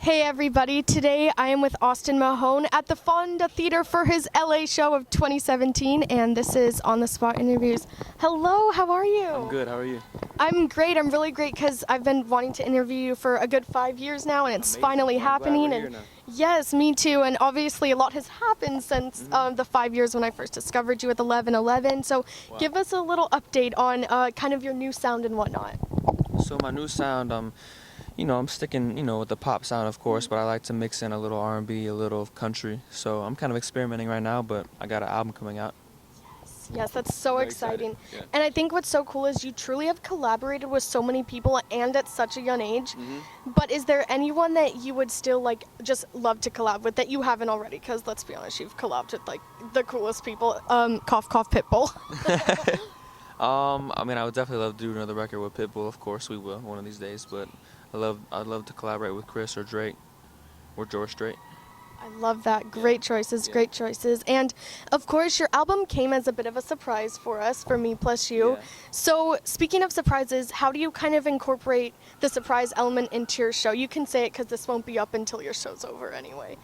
Hey everybody, today I am with Austin Mahone at the Fonda Theater for his LA show of 2017, and this is On the Spot Interviews. Hello, how are you? I'm good, how are you? I'm great, I'm really great because I've been wanting to interview you for a good 5 years now, and it's Amazing. finally I'm glad happening. we're here And now. yes, me too, and obviously a lot has happened since the 5 years when I first discovered you with 1111, so Wow. give us a little update on kind of your new sound and whatnot. So my new sound, I'm sticking, with the pop sound, of course, but I like to mix in a little R&B, a little country. So I'm kind of experimenting right now, but I got an album coming out. Yes, that's so Very exciting. excited, yeah. And I think what's so cool is you truly have collaborated with so many people and at such a young age. But is there anyone that you would still just love to collab with that you haven't already? Because let's be honest, you've collabed with the coolest people. Cough, cough, Pitbull. I would definitely love to do another record with Pitbull. Of course, we will one of these days. But I'd love to collaborate with Chris or Drake or George Strait. I love that. Great choices, Yeah. great choices. And of course, your album came as a bit of a surprise for us, ForMe+You. Yeah. So speaking of surprises, how do you kind of incorporate the surprise element into your show? You can say it because this won't be up until your show's over anyway.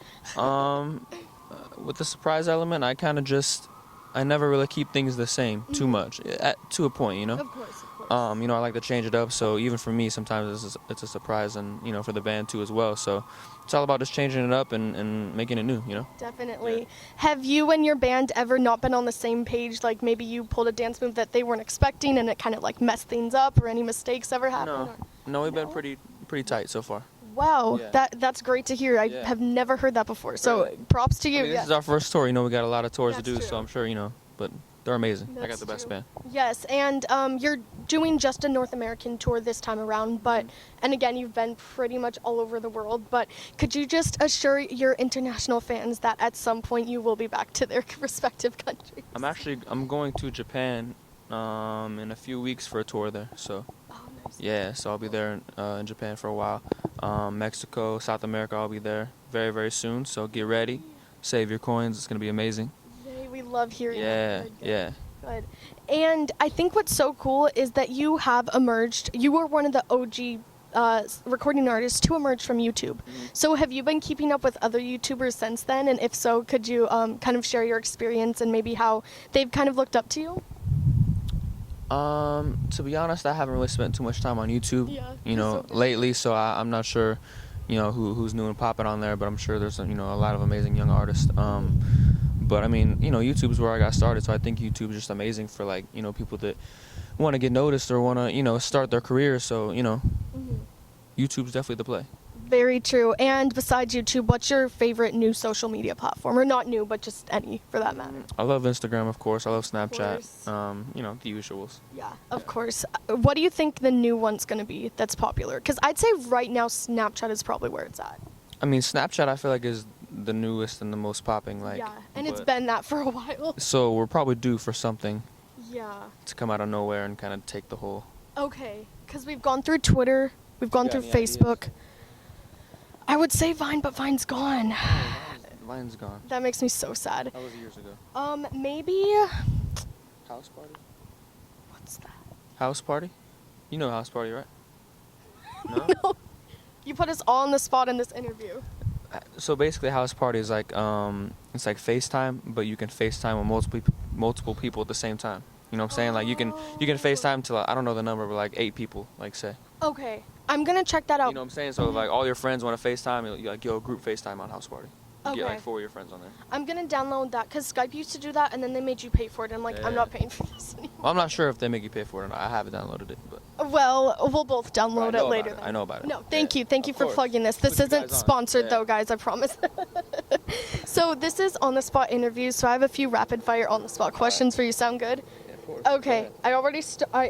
With the surprise element, I never really keep things the same too much, to a point, Of course, of course. I like to change it up, so even for me, sometimes it's a surprise, and, for the band too as well, so it's all about just changing it up and making it new, Definitely. Yeah. Have you and your band ever not been on the same page? Like maybe you pulled a dance move that they weren't expecting and it kind of messed things up, or any mistakes ever happened? No, we've been No? pretty tight so far. Wow, Yeah. that's great to hear. I Yeah. have never heard that before. So Really? props to you. This Yes. is our first tour, we got a lot of tours That's to do, true. so I'm sure, but they're amazing. I got That's the best true. band. Yes, and you're doing just a North American tour this time around, but and again, you've been pretty much all over the world. But could you just assure your international fans that at some point you will be back to their respective countries? I'm going to Japan in a few weeks for a tour there, so Oh, nice. yeah, so I'll be there in Japan for a while. Mexico, South America, I'll be there very, very soon, so get ready. Save your coins, it's going to be amazing. Yay, we love hearing Yeah, that. Good, yeah. Good. And I think what's so cool is that you have emerged. You were one of the OG recording artists to emerge from YouTube. So have you been keeping up with other YouTubers since then? And if so, could you kind of share your experience and maybe how they've kind of looked up to you? To be honest, I haven't really spent too much time on YouTube, Yeah, lately, so I'm not sure, who's new and popping on there, but I'm sure there's, a lot of amazing young artists. But YouTube's where I got started, so I think YouTube's just amazing for people that want to get noticed or want to, start their career, so, YouTube's definitely the play. Very true. And besides YouTube, what's your favorite new social media platform? Or not new, but just any for that matter. I love Instagram, of course. I love Snapchat. course. The usuals. Yeah, of course. What do you think the new one's going to be that's popular? Because I'd say right now Snapchat is probably where it's at. Snapchat I feel like is the newest and the most popping. Yeah, and it's but- been that for a while. So we're probably due for something Yeah. to come out of nowhere and kind of take the whole. Okay, because we've gone through Twitter, we've gone got through any ideas? Facebook. I would say Vine, but Vine's gone. Vine's gone. That makes me so sad. That was years ago. Maybe. House Party? What's that? House Party? You know House Party, right? No? No. You put us all on the spot in this interview. So basically, House Party is it's like FaceTime, but you can FaceTime with multiple people at the same time. You know what I'm saying? Like you can FaceTime to I don't know the number, but 8 people, say. Okay, I'm gonna check that out. You know what I'm saying? So if all your friends want to FaceTime, you'll group FaceTime on House Party. You Okay. get 4 of your friends on there. I'm gonna download that because Skype used to do that, and then they made you pay for it. And I'm Yeah. not paying for this anymore. Well, I'm not sure if they make you pay for it or not. I haven't downloaded it, but Well, we'll both download it later. Then. I know about it. No, thank Yeah, you. Thank you of for course. plugging this. This Put you isn't guys on. sponsored Yeah. though, guys, I promise. So this is on the spot interviews. So I have a few rapid fire on the spot questions for you. Sound good? Yeah, of course. Okay. I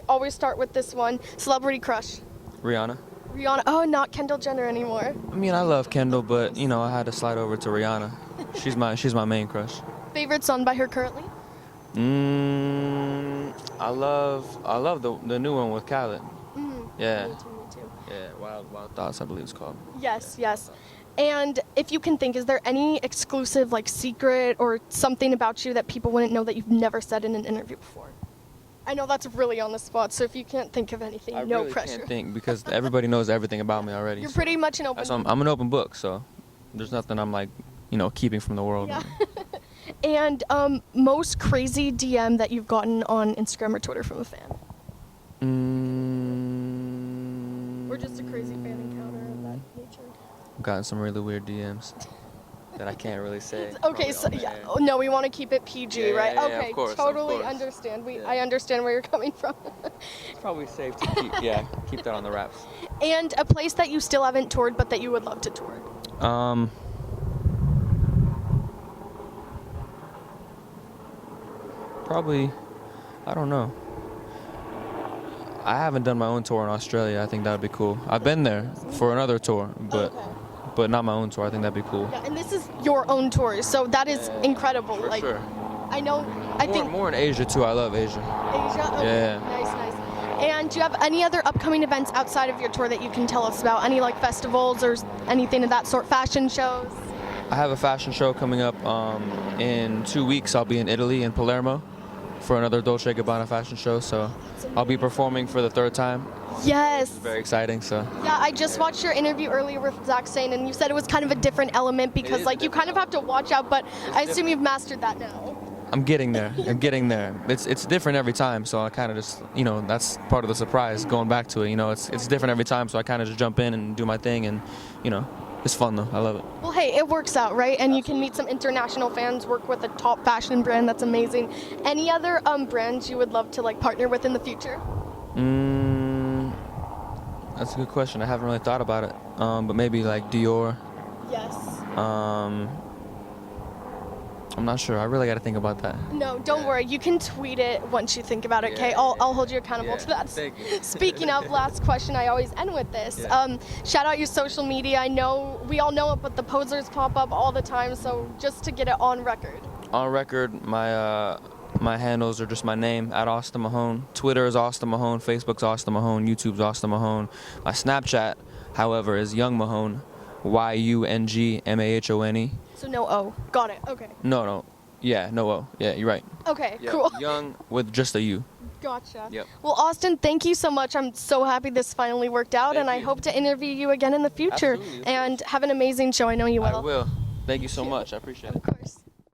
always start with this one. Celebrity crush. Rihanna. Rihanna. Oh, not Kendall Jenner anymore. I love Kendall, but I had to slide over to Rihanna. She's my main crush. Favorite song by her currently? I love the new one with Khaled. Yeah. Me too. Yeah, Wild Thoughts, I believe it's called. Yes, yes. And if you can think, is there any exclusive secret or something about you that people wouldn't know that you've never said in an interview before? I know that's really on the spot, so if you can't think of anything, I no really pressure. can't think because everybody knows everything about me already. You're so pretty much an open that's why I'm an open book, so there's nothing I'm like, keeping from the world. Yeah. And most crazy DM that you've gotten on Instagram or Twitter from a fan? Or just a crazy fan encounter of that nature? I've gotten some really weird DMs that I can't really say. Okay, so probably on yeah, the air. no, we want to keep it PG, Yeah, right? yeah, yeah, Okay, of course, totally of course. understand. Yeah. I understand where you're coming from. It's probably safe to keep that on the wraps. And a place that you still haven't toured, but that you would love to tour. Probably, I don't know. I haven't done my own tour in Australia. I think that would be cool. I've been there for another tour, but Okay. but not my own tour. I think that'd be cool. Yeah, and this is your own tour, so that is incredible. For like, sure. I know, I think More in Asia too. I love Asia. Asia. Okay. Yeah. Nice. And do you have any other upcoming events outside of your tour that you can tell us about? Any like festivals or anything of that sort? Fashion shows? I have a fashion show coming up in 2 weeks. I'll be in Italy, in Palermo, for another Dolce & Gabbana fashion show. So I'll be performing for the 3rd time. Yes. Very exciting. So Yeah, I just watched your interview earlier with Zach Sane, and you said it was kind of a different element because is like a you kind of have to watch out, but I assume you've mastered that now. I'm getting there. It's different every time. So I kind of just, that's part of the surprise going back to it. It's different every time. So I kind of just jump in and do my thing, and it's fun though. I love it. Well, hey, it works out, right? And you can meet some international fans, work with a top fashion brand. That's amazing. Any other brands you would love to like partner with in the future? That's a good question. I haven't really thought about it. But maybe like Dior. Yes. I'm not sure. I really got to think about that. No, don't worry. You can tweet it once you think about it, okay? Yeah, I'll hold you accountable to that. Thank you. Speaking of, last question, I always end with this. Yeah. Shout out your social media. I know we all know it, but the posers pop up all the time, so just to get it on record. On record, my handles are just my name, @Austin Mahone. Twitter is Austin Mahone. Facebook's Austin Mahone. YouTube's Austin Mahone. My Snapchat, however, is Young Mahone. YUNGMAHONE. So no O. Got it. Okay. No. Yeah, no O. Yeah, you're right. Okay, Yeah, cool. Young with just a U. Gotcha. Yep. Well, Austin, thank you so much. I'm so happy this finally worked out, Thank and I you. hope to interview you again in the future. Absolutely, of And have an amazing show. I know you will. I will. Thank you so much. I appreciate it. Of course.